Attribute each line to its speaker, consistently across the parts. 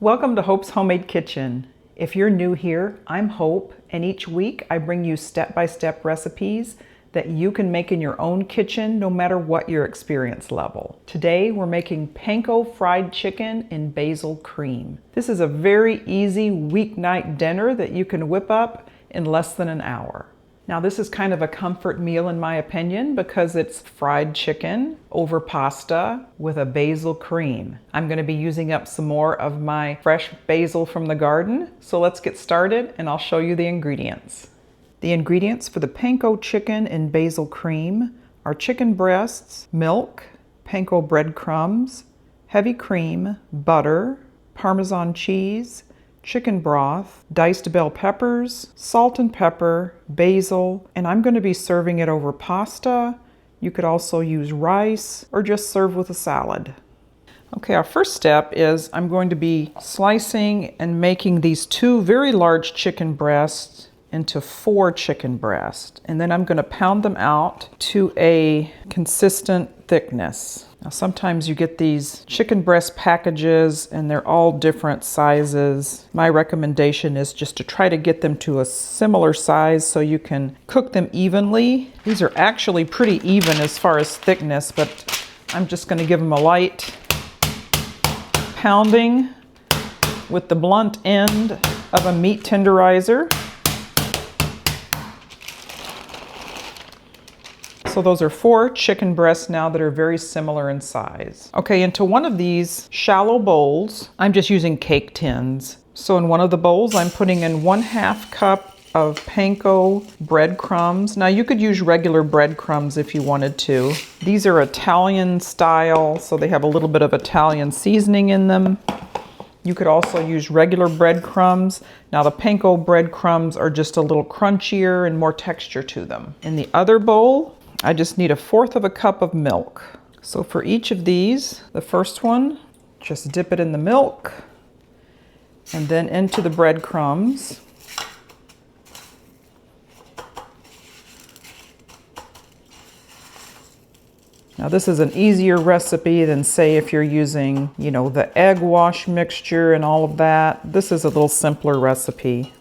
Speaker 1: Welcome to Hope's Homemade Kitchen. If you're new here, I'm Hope, and each week I bring you step-by-step recipes that you can make in your own kitchen no matter what your experience level. Today we're making Panko fried chicken in basil cream. This is a very easy weeknight dinner that you can whip up in less than an hour. Now this is kind of a comfort meal in my opinion because it's fried chicken over pasta with a basil cream. I'm going to be using up some more of my fresh basil from the garden. So let's get started and I'll show you the ingredients. The ingredients for the Panko chicken in basil cream are chicken breasts, milk, Panko breadcrumbs, heavy cream, butter, Parmesan cheese, chicken broth, diced bell peppers, salt and pepper, basil, and I'm going to be serving it over pasta. You could also use rice or just serve with a salad. Okay, our first step is I'm going to be slicing and making these two very large chicken breasts into 4 chicken breasts, and then I'm going to pound them out to a consistent thickness. Now sometimes you get these chicken breast packages and they're all different sizes. My recommendation is just to try to get them to a similar size so you can cook them evenly. These are actually pretty even as far as thickness, but I'm just going to give them a light pounding with the blunt end of a meat tenderizer. So those are 4 chicken breasts now that are very similar in size. Okay, into one of these shallow bowls, I'm just using cake tins. So in one of the bowls, I'm putting in 1/2 cup of Panko breadcrumbs. Now you could use regular breadcrumbs if you wanted to. These are Italian style, so they have a little bit of Italian seasoning in them. You could also use regular breadcrumbs. Now the Panko breadcrumbs are just a little crunchier and more texture to them. In the other bowl, I just need 1/4 cup of milk. So for each of these, the first one, just dip it in the milk and then into the breadcrumbs. Now this is an easier recipe than say if you're using, the egg wash mixture and all of that. This is a little simpler recipe.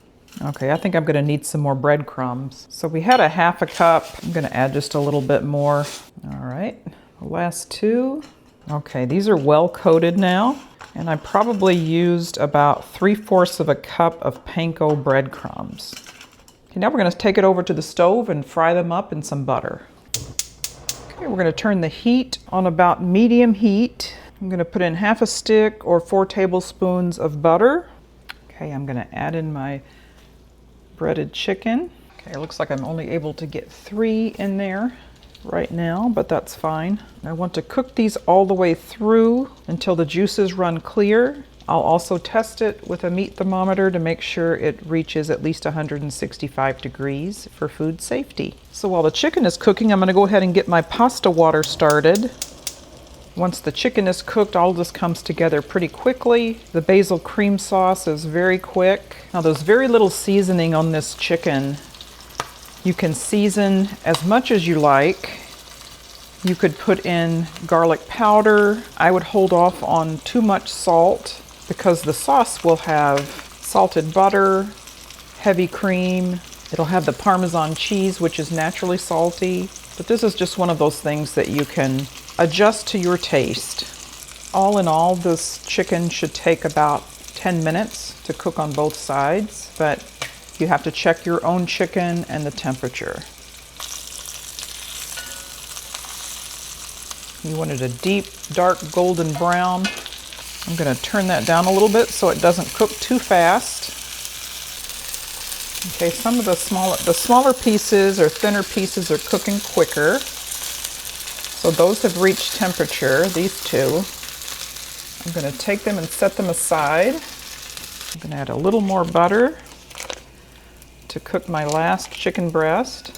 Speaker 1: Okay, I think I'm going to need some more breadcrumbs. So we had 1/2 cup. I'm going to add just a little bit more. All right, the last 2. Okay, these are well coated now. And I probably used about 3/4 cup of Panko breadcrumbs. Okay, now we're going to take it over to the stove and fry them up in some butter. Okay, we're going to turn the heat on about medium heat. I'm going to put in 1/2 stick or 4 tablespoons of butter. Okay, I'm going to add in my breaded chicken. Okay, it looks like I'm only able to get 3 in there right now, but that's fine. I want to cook these all the way through until the juices run clear. I'll also test it with a meat thermometer to make sure it reaches at least 165 degrees for food safety. So while the chicken is cooking, I'm going to go ahead and get my pasta water started. Once the chicken is cooked, all this comes together pretty quickly. The basil cream sauce is very quick. Now there's very little seasoning on this chicken. You can season as much as you like. You could put in garlic powder. I would hold off on too much salt because the sauce will have salted butter, heavy cream. It'll have the Parmesan cheese, which is naturally salty. But this is just one of those things that you can adjust to your taste. All in all, this chicken should take about 10 minutes to cook on both sides, but you have to check your own chicken and the temperature. You want it a deep, dark golden brown. I'm going to turn that down a little bit so it doesn't cook too fast. Okay, some of the smaller pieces or thinner pieces are cooking quicker. So those have reached temperature, these 2. I'm going to take them and set them aside. I'm going to add a little more butter to cook my last chicken breast.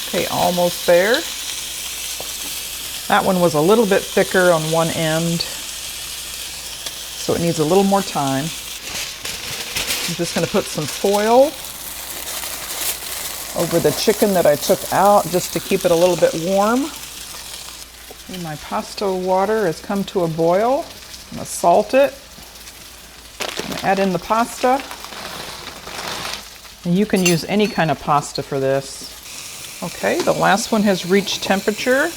Speaker 1: Okay, almost there. That one was a little bit thicker on one end, so it needs a little more time. I'm just going to put some foil over the chicken that I took out just to keep it a little bit warm. Okay, my pasta water has come to a boil. I'm going to salt it. I'm going to add in the pasta. And you can use any kind of pasta for this. Okay, the last one has reached temperature.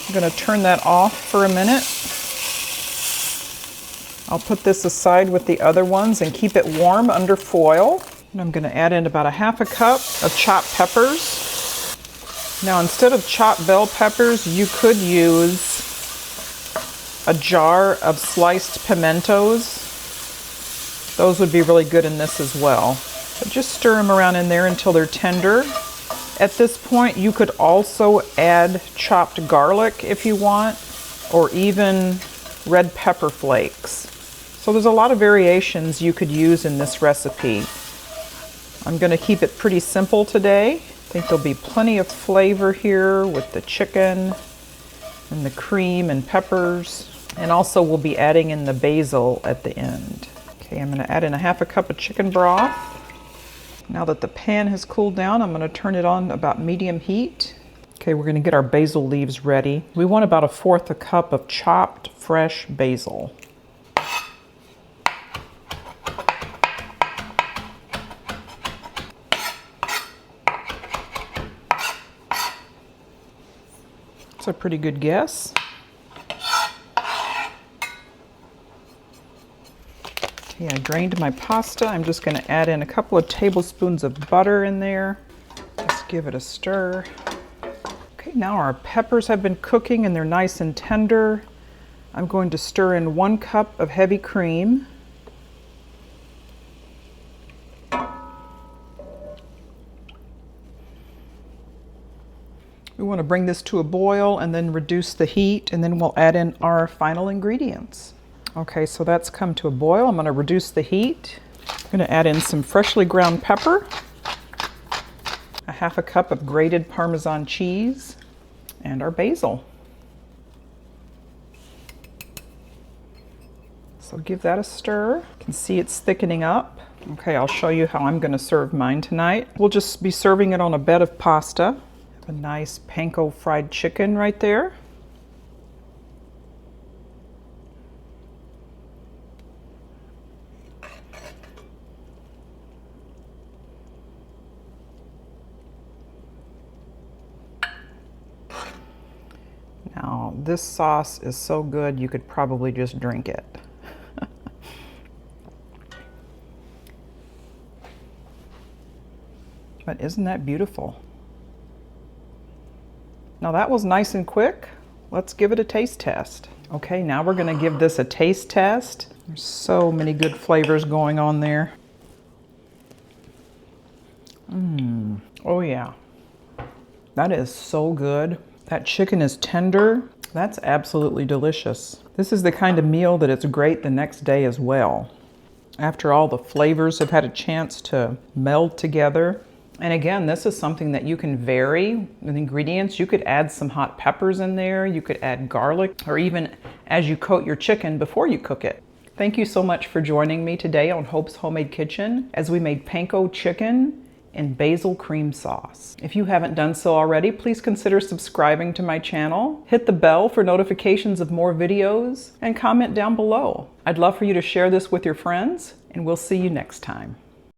Speaker 1: I'm going to turn that off for a minute. I'll put this aside with the other ones and keep it warm under foil. And I'm going to add in about a half a cup of chopped peppers. Now, instead of chopped bell peppers, you could use a jar of sliced pimentos. Those would be really good in this as well. But just stir them around in there until they're tender. At this point, you could also add chopped garlic if you want, or even red pepper flakes. So there's a lot of variations you could use in this recipe. I'm going to keep it pretty simple today. I think there'll be plenty of flavor here with the chicken and the cream and peppers. And also we'll be adding in the basil at the end. Okay, I'm going to add in a half a cup of chicken broth. Now that the pan has cooled down, I'm going to turn it on about medium heat. Okay, we're going to get our basil leaves ready. We want about 1/4 cup of chopped fresh basil. That's a pretty good guess. Okay, I drained my pasta. I'm just going to add in a couple of tablespoons of butter in there. Just give it a stir. Okay, now our peppers have been cooking and they're nice and tender. I'm going to stir in 1 cup of heavy cream. We want to bring this to a boil and then reduce the heat, and then we'll add in our final ingredients. Okay, so that's come to a boil. I'm going to reduce the heat. I'm going to add in some freshly ground pepper, a half a cup of grated Parmesan cheese, and our basil. So give that a stir. You can see it's thickening up. Okay, I'll show you how I'm going to serve mine tonight. We'll just be serving it on a bed of pasta. A nice Panko fried chicken right there. Now, this sauce is so good you could probably just drink it. But isn't that beautiful? Now that was nice and quick. Let's give it a taste test. Okay, now we're gonna give this a taste test. There's so many good flavors going on there. Oh yeah, that is so good. That chicken is tender. That's absolutely delicious. This is the kind of meal that it's great the next day as well. After all the flavors have had a chance to meld together. And again, this is something that you can vary with ingredients. You could add some hot peppers in there. You could add garlic, or even as you coat your chicken before you cook it. Thank you so much for joining me today on Hope's Homemade Kitchen as we made Panko chicken in basil cream sauce. If you haven't done so already, please consider subscribing to my channel. Hit the bell for notifications of more videos and comment down below. I'd love for you to share this with your friends, and we'll see you next time.